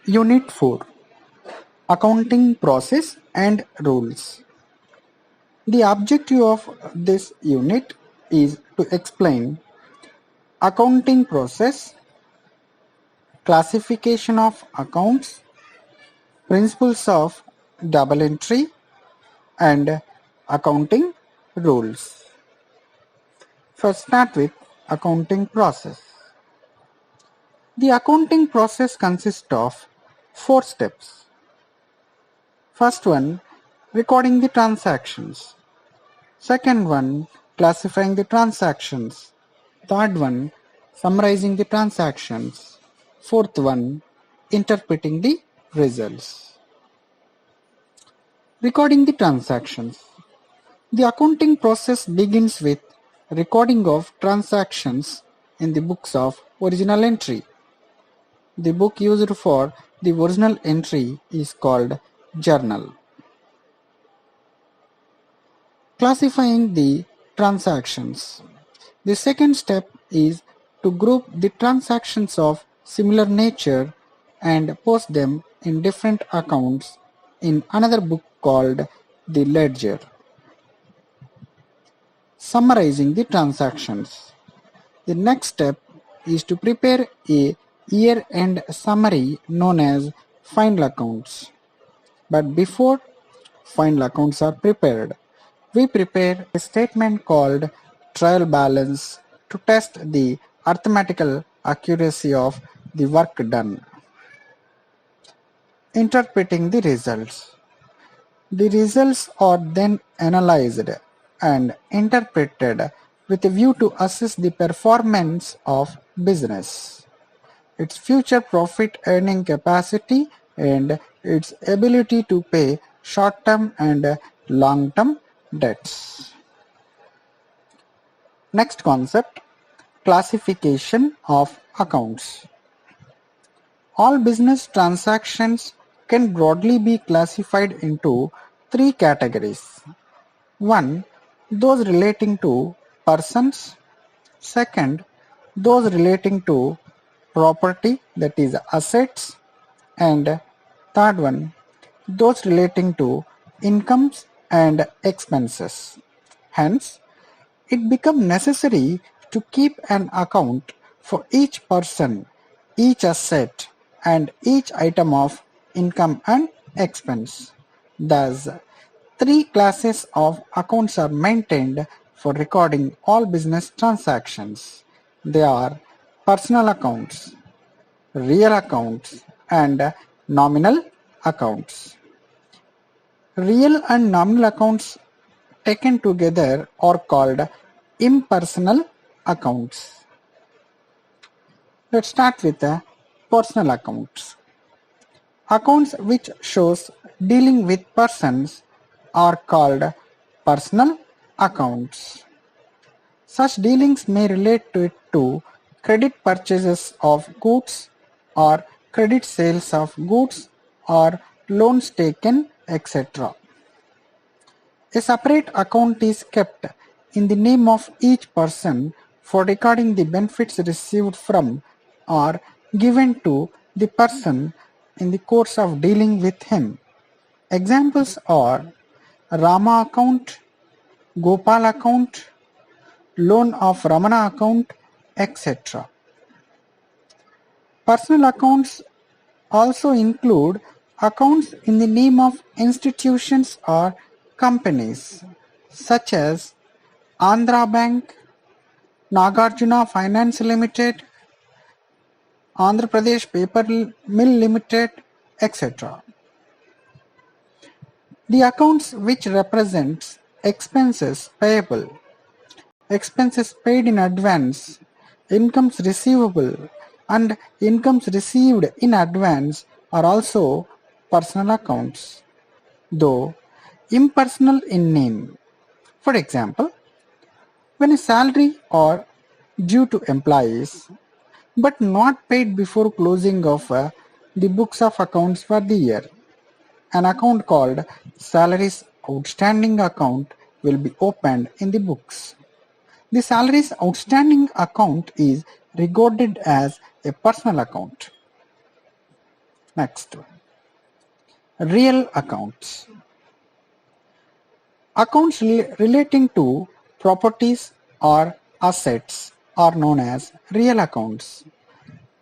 Unit 4 Accounting Process and Rules. The objective of this unit is to explain accounting process, classification of accounts, principles of double entry, and accounting rules. First, start with accounting process. The accounting process consists of 4 steps. First one, recording the transactions. Second one, classifying the transactions. Third one, summarizing the transactions. Fourth one, interpreting the results. Recording the transactions. The accounting process begins with recording of transactions in the books of original entry. The book used for the original entry is called journal. Classifying the transactions. The second step is to group the transactions of similar nature and post them in different accounts in another book called the ledger. Summarizing the transactions. The next step is to prepare a year-end summary known as final accounts. But before final accounts are prepared, we prepare a statement called trial balance to test the arithmetical accuracy of the work done. Interpreting the results. The results are then analyzed and interpreted with a view to assess the performance of business, its future profit earning capacity, and its ability to pay short-term and long-term debts. Next concept, classification of accounts. All business transactions can broadly be classified into 3 categories. 1. Those relating to persons. Second, those relating to property, that is assets. And third one, those relating to incomes and expenses. Hence, it becomes necessary to keep an account for each person, each asset, and each item of income and expense. Thus, 3 classes of accounts are maintained for recording all business transactions. They are personal accounts, real accounts, and nominal accounts. Real and nominal accounts taken together are called impersonal accounts. Let's start with the personal accounts. Accounts which shows dealing with persons are called personal accounts. Such dealings may relate to credit purchases of goods or credit sales of goods or loans taken, etc. A separate account is kept in the name of each person for recording the benefits received from or given to the person in the course of dealing with him. Examples are Rama account, Gopal account, loan of Ramana account, etc. Personal accounts also include accounts in the name of institutions or companies such as Andhra Bank, Nagarjuna Finance Limited, Andhra Pradesh Paper Mill Limited, etc. The accounts which represents expenses payable, expenses paid in advance, incomes receivable, and incomes received in advance are also personal accounts, though impersonal in name. For example, when a salary are due to employees but not paid before closing of the books of accounts for the year, an account called salaries outstanding account will be opened in the books. The salaries outstanding account is regarded as a personal account. Next, real accounts. Accounts relating to properties or assets are known as real accounts.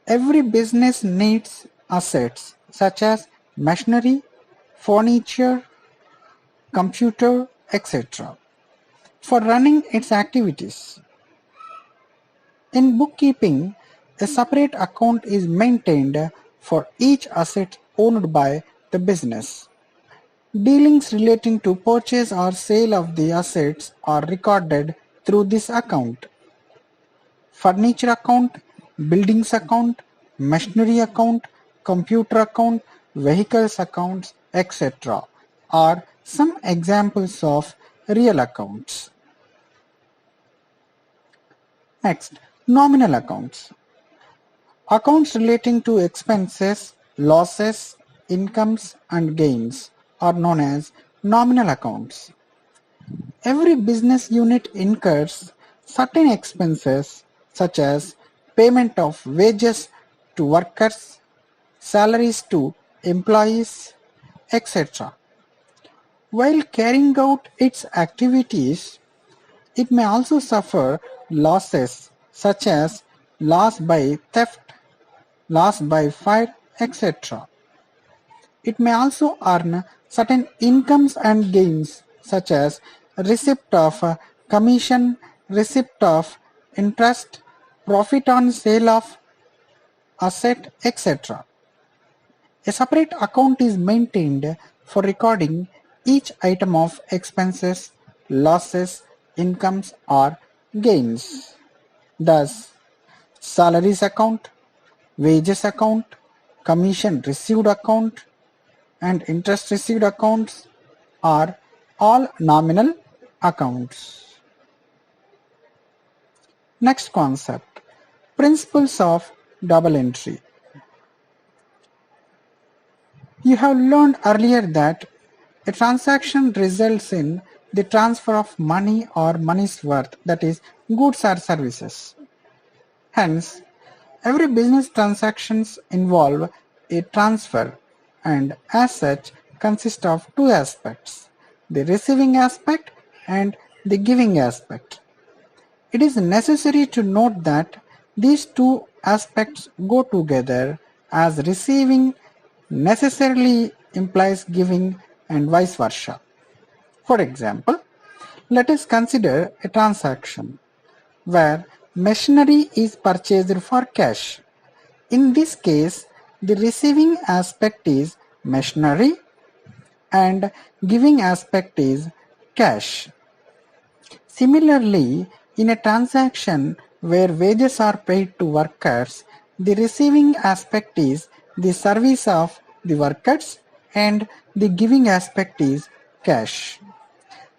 Every business needs assets such as machinery, furniture, computer, etc. for running its activities. In bookkeeping, a separate account is maintained for each asset owned by the business. Dealings relating to purchase or sale of the assets are recorded through this account. Furniture account, buildings account, machinery account, computer account, vehicles accounts, etc. are some examples of real accounts. Next, nominal accounts. Accounts relating to expenses, losses, incomes and gains are known as nominal accounts. Every business unit incurs certain expenses such as payment of wages to workers, salaries to employees, etc. While carrying out its activities, it may also suffer losses such as loss by theft, loss by fire, etc. It may also earn certain incomes and gains such as receipt of commission, receipt of interest, profit on sale of asset, etc. A separate account is maintained for recording each item of expenses, losses, incomes or gains. Thus, salaries account, wages account, commission received account and interest received accounts are all nominal accounts. Next concept, principles of double entry. You have learned earlier that a transaction results in the transfer of money or money's worth, that is, goods or services. Hence, every business transactions involve a transfer and as such consist of two aspects, the receiving aspect and the giving aspect. It is necessary to note that these two aspects go together as receiving necessarily implies giving and vice versa. For example, let us consider a transaction where machinery is purchased for cash. In this case, the receiving aspect is machinery and giving aspect is cash. Similarly, in a transaction where wages are paid to workers, the receiving aspect is the service of the workers and the giving aspect is cash.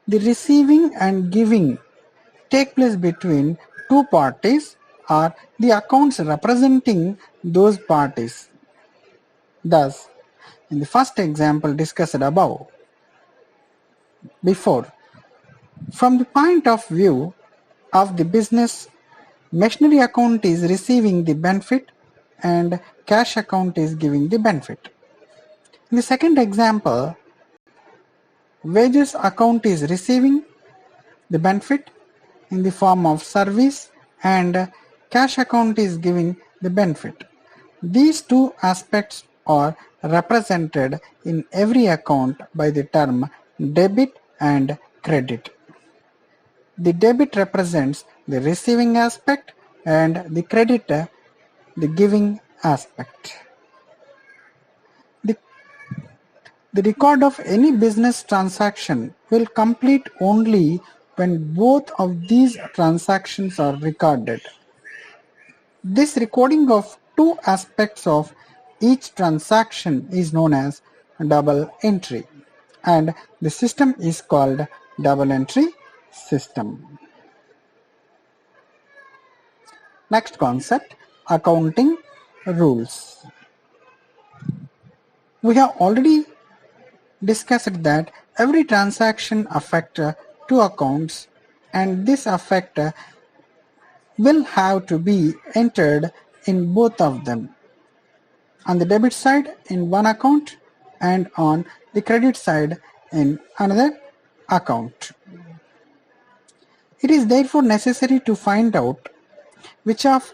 The receiving and giving take place between two parties or the accounts representing those parties. Thus, in the first example discussed before, from the point of view of the business, machinery account is receiving the benefit and cash account is giving the benefit. In the second example, wages account is receiving the benefit in the form of service and cash account is giving the benefit. These two aspects are represented in every account by the term debit and credit. The debit represents the receiving aspect and the credit the giving aspect. The record of any business transaction will complete only when both of these transactions are recorded. This recording of two aspects of each transaction is known as double entry, and the system is called double entry system. Next concept, accounting rules. We have already discussed that every transaction affects two accounts and this effect will have to be entered in both of them. on the debit side in one account and on the credit side in another account. It is therefore necessary to find out which of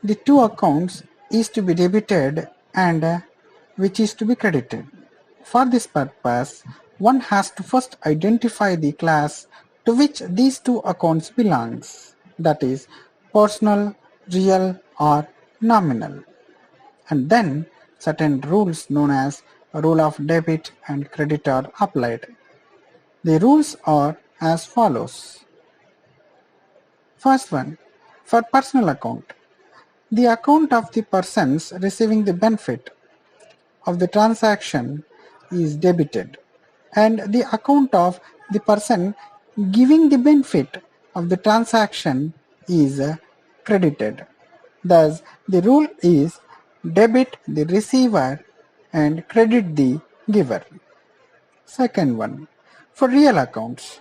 the two accounts is to be debited and which is to be credited. For this purpose, one has to first identify the class to which these two accounts belongs, that is, personal, real or nominal, and then certain rules known as rule of debit and credit are applied. The rules are as follows. First one, for personal account, the account of the persons receiving the benefit of the transaction is debited and the account of the person giving the benefit of the transaction is credited. Thus, the rule is debit the receiver and credit the giver. Second one, for real accounts,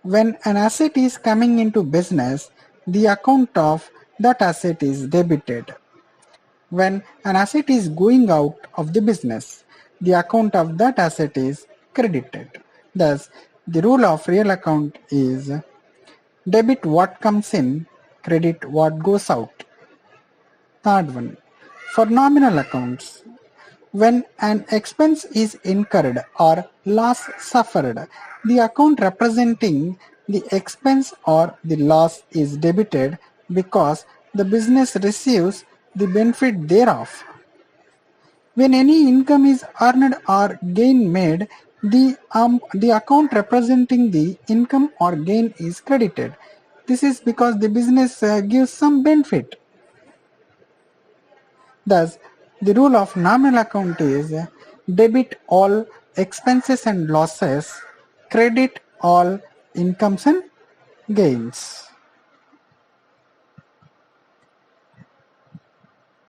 when an asset is coming into business, the account of that asset is debited. When an asset is going out of the business, the account of that asset is credited. Thus, the rule of real account is debit what comes in, credit what goes out. Third one, for nominal accounts, when an expense is incurred or loss suffered, the account representing the expense or the loss is debited because the business receives the benefit thereof. When any income is earned or gain made, the account representing the income or gain is credited. This is because the business gives some benefit. Thus, the rule of nominal account is debit all expenses and losses, credit all incomes and gains.